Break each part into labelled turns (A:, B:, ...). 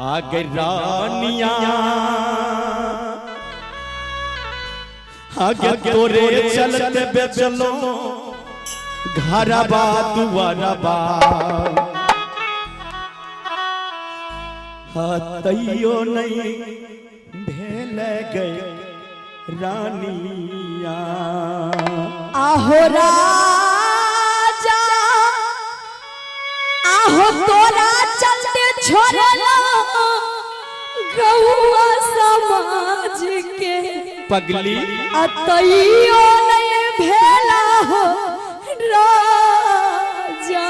A: आगे रानिया आगे तोरे चलते बेचलो घरबा दुआरबा तैयो नहीं भेल गए रानिया।
B: आहो राजा आहो तोरा चलते छोड़ला गौआ समाज के
A: पगली
B: अतइयो नहीं भेला हो राजा।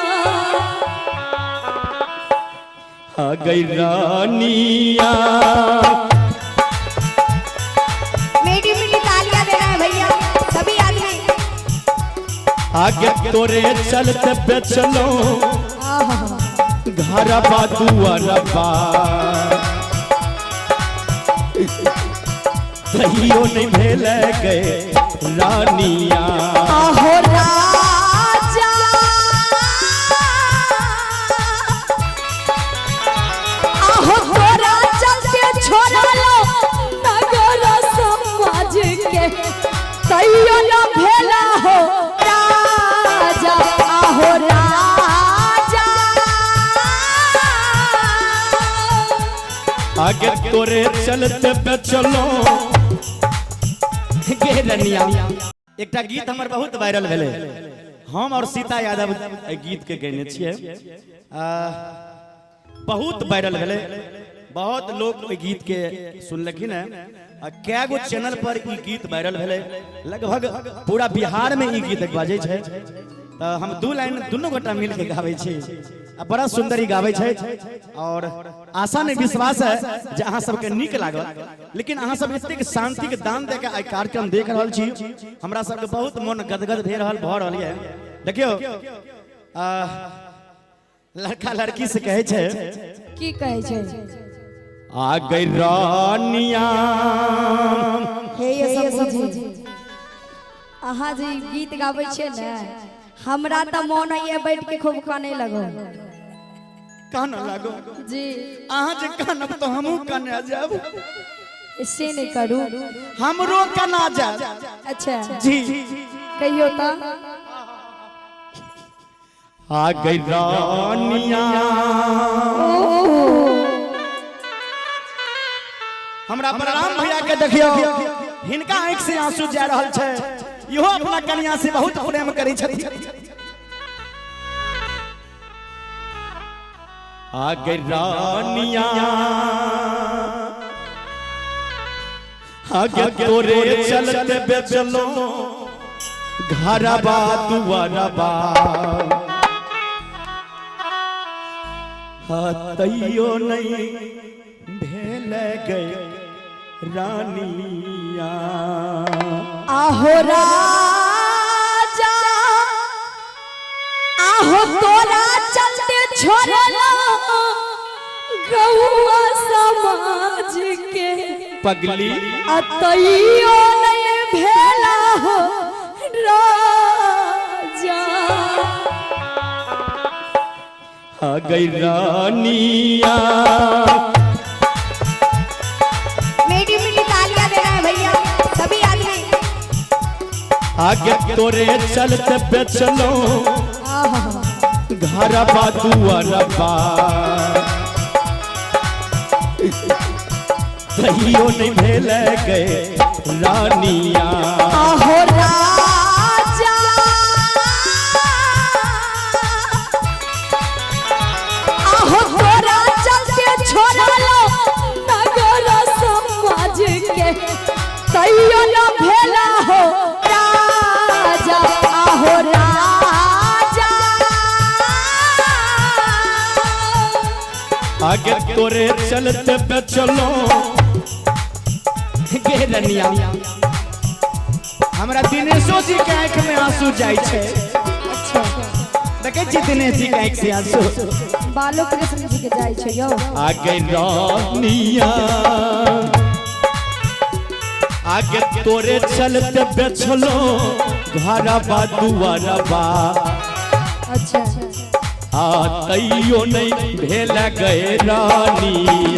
A: आ गई रानिया।
B: मीठी मीठी तालियां देना है भैया सभी आदमी।
A: आगे तोरे चलते बेचलो घरबा दुआरबा तैयो नहीं भेल गए रानिया।
B: आहो राजा आहो तोरा चलते छोड़लो नगर समाज के तैयो न भेला हो राजा। आहो राजा
A: आगे तोरे चलते बेचलो गे रनिया। एकटा गीत हमर बहुत वायरल भेले, हम और सीता यादव गीत के गैने छिए, बहुत वायरल भेले, बहुत लोग ओइ गीत के सुनलखिन है। कै गो चैनल पर ई गीत वायरल भेले, लगभग पूरा बिहार में ई गीत बाजे छै। हम दू लाइन दुनू गोटा मिल के गावे छी, बड़ा सुंदर ही गावे छै और आशा नहीं विश्वास है जे अहाँ सबके नीक लागल। लेकिन अहाँ सब एतेक शांति के दान दे के आई कार्यक्रम देख रहल छी, हमरा सबके बहुत मन गदगद भे रहल है। देखियो लड़का लड़की से कहे छै
B: की कहे छै
A: आ गई रानिया।
B: हे ये सब जी अहाँ जे गीत गाबै छै ने हमरा त मन है बैठ के खूब काने लगो।
A: कान लागो
B: जी
A: अहाँ जे कानब तो हमहू काने जाब।
B: इससे नहीं करू
A: हमरो काना जा।
B: अच्छा
A: जी
B: कहियो त
A: आ गई रानिया। हमरा बलराम भैया के देखियो, हिनका आंख से आंसू जा रहल छै, इहो अपना कन्या से बहुत प्रेम करै छथिन। आ गई रानिया आगे तोरे चलते बेचलो घरबा दुआरबा तैयो नहीं भेल गए रानिया।
B: आहो राजा आहो तोरा चलते छोड़ला गौआ समाज के
A: पगली
B: अतइयो नहीं भेला हो राजा।
A: आ गई रानिया।
B: मीठी मीठी तालियां देना है भैया सभी आदमी।
A: आगे तोरे चलते बेचलो घरबा दुआरबा तैयो नहीं भेल गए रानिया।
B: आहो राजा आहो तोरा चलते छोड़लो नगर समाज के तैयो न भेला हो राजा। आहो राजा
A: आगे तोरे चलते बेचलो गे रनिया। हमरा दिनेशो जी के आंख में आंसू जाय छै।
B: अच्छा
A: देखे छी दिनेश जी के आंख से आंसू
B: बालो कृष्ण जी के जाय छै यो।
A: आगे रानिया आगे तोरे चलते बेचलो घरबा दुआरबा
B: अच्छा
A: तैयो नहीं भेल गए रानी।